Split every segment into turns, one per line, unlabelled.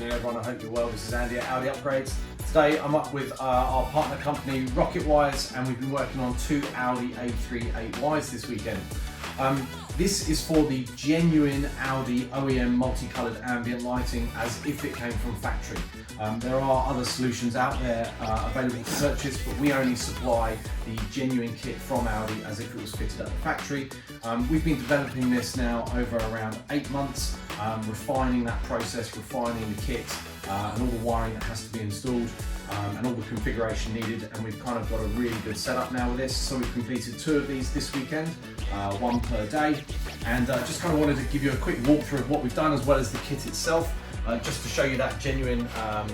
afternoon everyone, I hope you're well. This is Andy at Audi Upgrades. Today I'm up with our partner company Rocketwise, and we've been working on two Audi A3 8Ys this weekend. This is for the genuine Audi OEM multicoloured ambient lighting as if it came from factory. There are other solutions out there available to purchase, but we only supply the genuine kit from Audi as if it was fitted at the factory. We've been developing this now over around 8 months, refining that process, refining the kit and all the wiring that has to be installed and all the configuration needed, and we've kind of got a really good setup now with this. So we've completed 2 of these this weekend, 1 per day, and just kind of wanted to give you a quick walkthrough of what we've done as well as the kit itself. Just to show you that genuine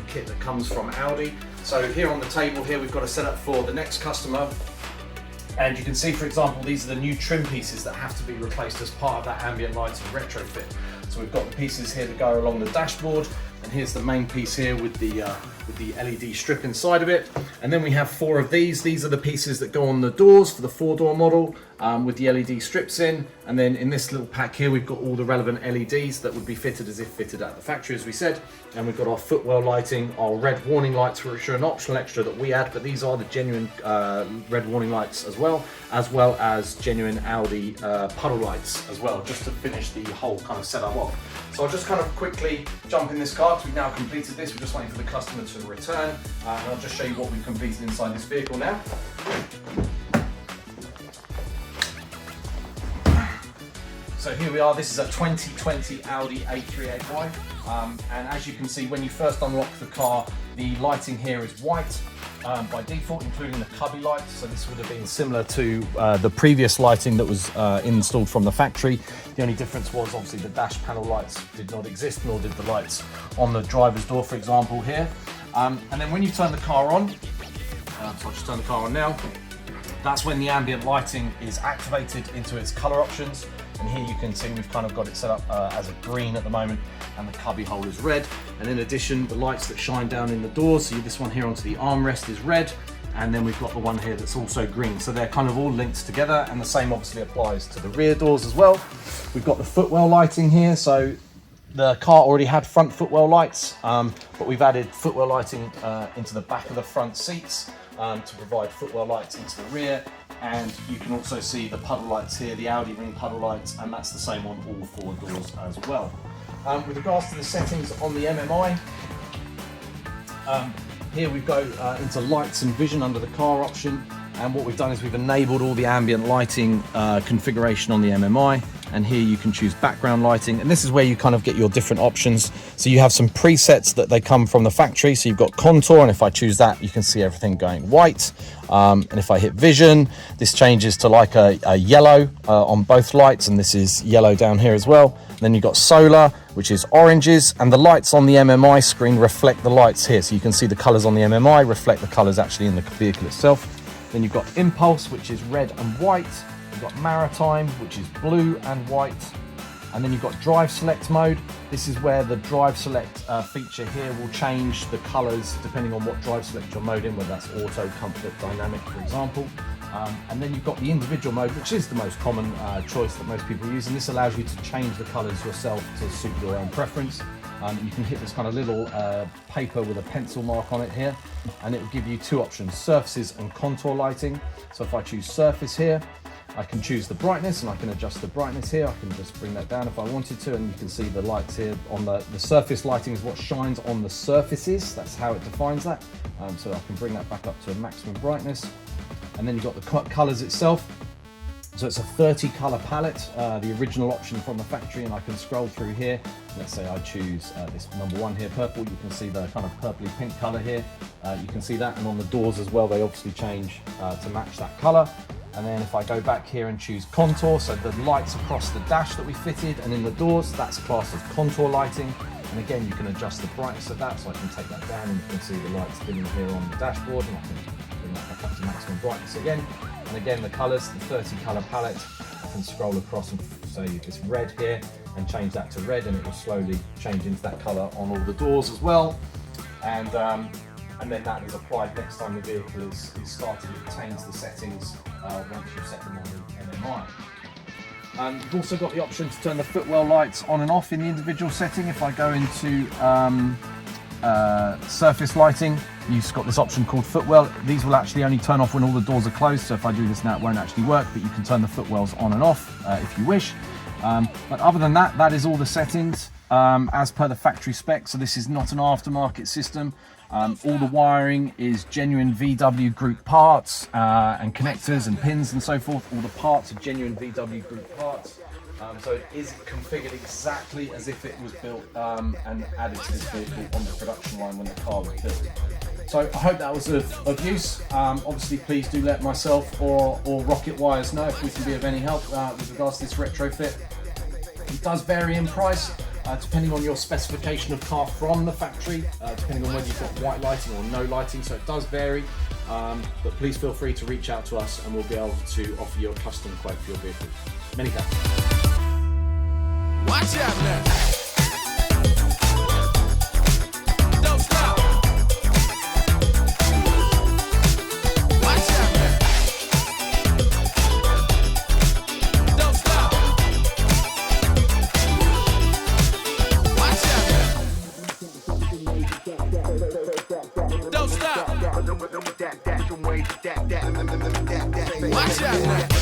kit that comes from Audi. So here on the table here we've got a setup for the next customer, and you can see, for example, these are the new trim pieces that have to be replaced as part of that ambient lighting retrofit. So we've got the pieces here that go along the dashboard, and here's the main piece here with the LED strip inside of it. And then we have 4 of these. These are the pieces that go on the doors for the 4-door model with the LED strips in. And then in this little pack here, we've got all the relevant LEDs that would be fitted as if fitted at the factory, as we said. And we've got our footwell lighting, our red warning lights, which are an optional extra that we add, but these are the genuine red warning lights as well as genuine Audi puddle lights as well, just to finish the whole kind of setup off. So I'll just kind of quickly jump in this car because we've now completed this. We're just waiting for the customer to return, and I'll just show you what we've completed inside this vehicle now. So here we are, this is a 2020 Audi A3 8Y, and as you can see, when you first unlock the car, the lighting here is white by default, including the cubby lights. So this would have been similar to the previous lighting that was installed from the factory. The only difference was obviously the dash panel lights did not exist, nor did the lights on the driver's door, for example, here. And then when you turn the car on, so I'll just turn the car on now, that's when the ambient lighting is activated into its color options. And here you can see we've kind of got it set up as a green at the moment, and the cubby hole is red. And in addition, the lights that shine down in the doors, so this one here onto the armrest is red, and then we've got the one here that's also green. So they're kind of all linked together, and the same obviously applies to the rear doors as well. We've got the footwell lighting here, so the car already had front footwell lights, but we've added footwell lighting into the back of the front seats to provide footwell lights into the rear. And you can also see the puddle lights here, the Audi ring puddle lights, and that's the same on all 4 doors as well. With regards to the settings on the MMI, here we go into lights and vision under the car option, and what we've done is we've enabled all the ambient lighting configuration on the MMI, and here you can choose background lighting, and this is where you kind of get your different options. So you have some presets that they come from the factory, so you've got contour, and if I choose that you can see everything going white, and if I hit vision, this changes to like a yellow on both lights, and this is yellow down here as well. And then you've got solar, which is oranges, and the lights on the MMI screen reflect the lights here, so you can see the colors on the MMI reflect the colors actually in the vehicle itself. Then you've got impulse, which is red and white. You've got maritime, which is blue and white. And then you've got drive select mode. This is where the drive select feature here will change the colors depending on what drive select you're mode in, whether that's auto, comfort, dynamic, for example. And then you've got the individual mode, which is the most common choice that most people use, and this allows you to change the colors yourself to suit your own preference. You can hit this kind of little paper with a pencil mark on it here, and it will give you 2 options, surfaces and contour lighting. So if I choose surface here, I can choose the brightness, and I can adjust the brightness here. I can just bring that down if I wanted to, and you can see the lights here on the surface lighting is what shines on the surfaces. That's how it defines that. So I can bring that back up to a maximum brightness. And then you've got the colors itself. So it's a 30 color palette, the original option from the factory, and I can scroll through here. Let's say I choose this number 1 here, purple. You can see the kind of purpley pink color here. You can see that, and on the doors as well, they obviously change to match that color. And then if I go back here and choose contour, so the lights across the dash that we fitted and in the doors, that's classed as contour lighting. And again, you can adjust the brightness of that, so I can take that down and you can see the lights dimming here on the dashboard, and I can bring that back up to maximum brightness again. And again, the colors, the 30 color palette, I can scroll across and say this red here and change that to red, and it will slowly change into that color on all the doors as well. And then that is applied next time the vehicle is started. It retains the settings once you've set them on the MMI. You've also got the option to turn the footwell lights on and off in the individual setting. If I go into surface lighting, you've got this option called footwell. These will actually only turn off when all the doors are closed, so if I do this now it won't actually work, but you can turn the footwells on and off if you wish. But other than that, that is all the settings as per the factory spec. So this is not an aftermarket system. All the wiring is genuine VW group parts and connectors and pins and so forth. All the parts are genuine VW group parts. So it is configured exactly as if it was built and added to this vehicle on the production line when the car was built. So I hope that was of use. Obviously, please do let myself or Rocket Wires know if we can be of any help with regards to this retrofit. It does vary in price depending on your specification of car from the factory, depending on whether you've got white lighting or no lighting, so it does vary. But please feel free to reach out to us and we'll be able to offer you a custom quote for your vehicle. Many thanks.
Watch out now. Don't stop. Watch out now. Don't stop. Watch out now. Don't stop. Watch out now.